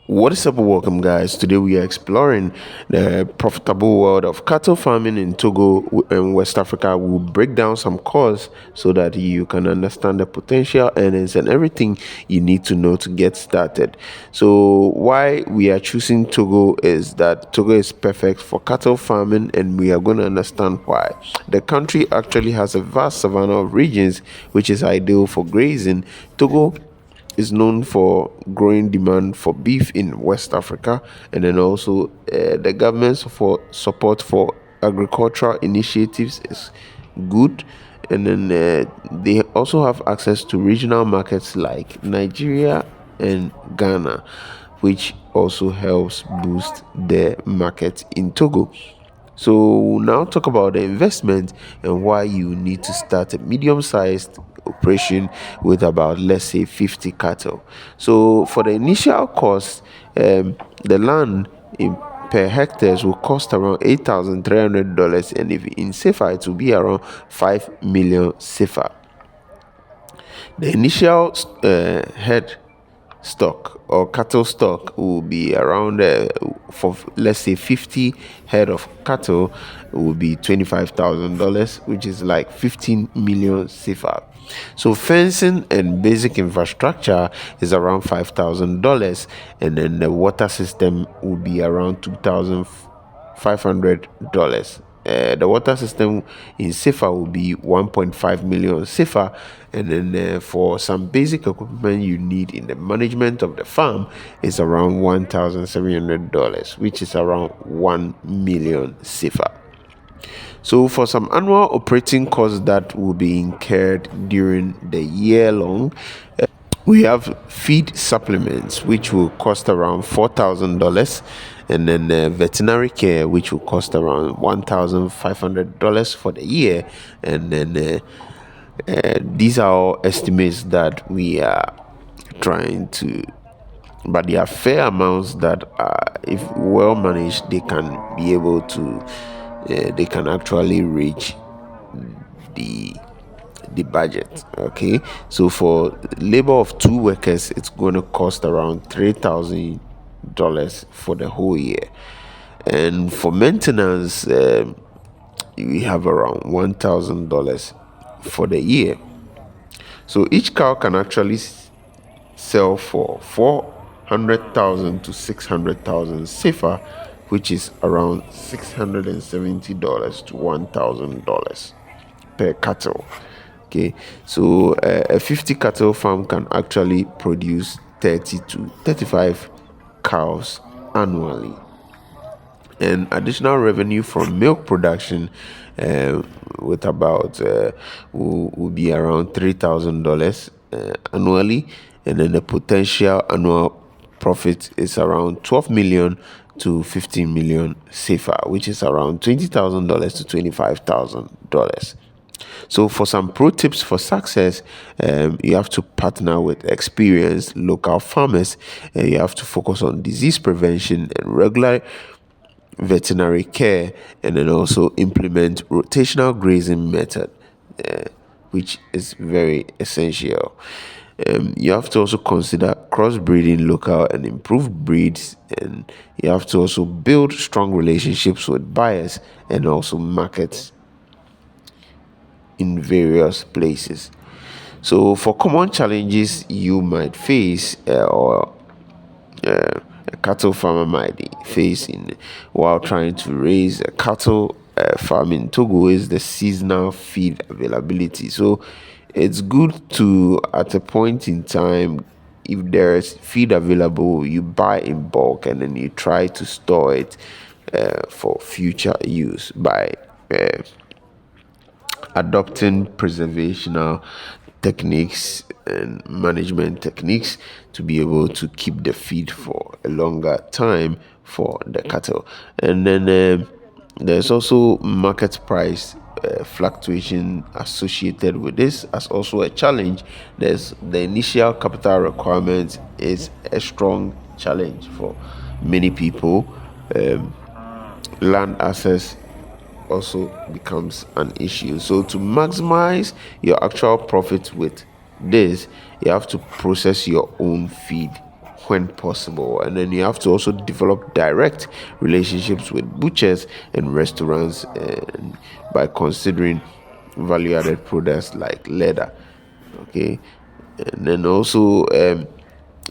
What is up, welcome guys. Today we are exploring the profitable world of cattle farming in Togo and West Africa. We'll break down some cores so that you can understand the potential earnings and everything you need to know to get started. So why we are choosing Togo is that Togo is perfect for cattle farming, and we are going to understand why. The country actually has a vast savanna of regions which is ideal for grazing. Togo is known for growing demand for beef in West Africa, and then also the government's support for agricultural initiatives is good, and then they also have access to regional markets like Nigeria and Ghana, which also helps boost the market in Togo. So we'll now talk about the investment and why you need to start a medium-sized operation with about, let's say, 50 cattle. So for the initial cost, the land per hectares will cost around $8,300, and if in CFA it will be around 5 million CFA. The initial head stock or cattle stock will be around for, let's say, 50 head of cattle will be $25,000, which is like 15 million CFA. So fencing and basic infrastructure is around $5,000, and then the water system will be around $2,500. The water system in CFA will be 1.5 million CFA, and then for some basic equipment you need in the management of the farm is around $1,700, which is around 1 million CFA. So for some annual operating costs that will be incurred during the year long, we have feed supplements, which will cost around $4,000, and then veterinary care, which will cost around $1,500 for the year. And then these are all estimates that we are trying to, but they are fair amounts that, if well managed, they can be able to, they can actually reach the budget. Okay, so for labor of 2 workers it's going to cost around $3,000 for the whole year, and for maintenance we have around $1,000 for the year. So each cow can actually sell for 400,000 to 600,000 CFA, which is around $670 to $1,000 per cattle. Okay, so a 50 cattle farm can actually produce 30 to 35 cows annually, and additional revenue from milk production with about will be around $3,000 annually, and then the potential annual profit is around 12 million to 15 million CFA, which is around $20,000 to $25,000. So for some pro tips for success, you have to partner with experienced local farmers, and you have to focus on disease prevention and regular veterinary care, and then also implement rotational grazing method, which is very essential. You have to also consider crossbreeding local and improved breeds, and you have to also build strong relationships with buyers and also markets in various places. So for common challenges you might face, or a cattle farmer might face in while trying to raise a cattle farm in Togo, is the seasonal feed availability. So it's good to, at a point in time, if there's feed available, you buy in bulk and then you try to store it for future use by adopting preservational techniques and management techniques to be able to keep the feed for a longer time for the cattle. And then there's also market price fluctuation associated with this as also a challenge. There's the initial capital requirement is a strong challenge for many people. Land access also becomes an issue. So to maximize your actual profit with this, you have to process your own feed when possible. And then you have to also develop direct relationships with butchers and restaurants, and by considering value added products like leather. Okay. And then also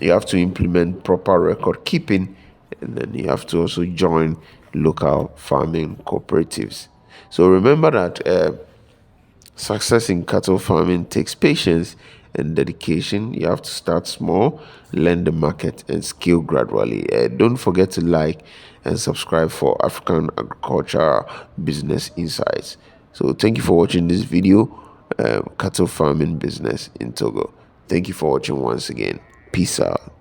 you have to implement proper record keeping, and then you have to also join local farming cooperatives. So remember that success in cattle farming takes patience and dedication. You have to start small, learn the market, and scale gradually. Don't forget to like and subscribe for African agricultural business insights. So thank you for watching this video, cattle farming business in Togo. Thank you for watching once again. Peace out.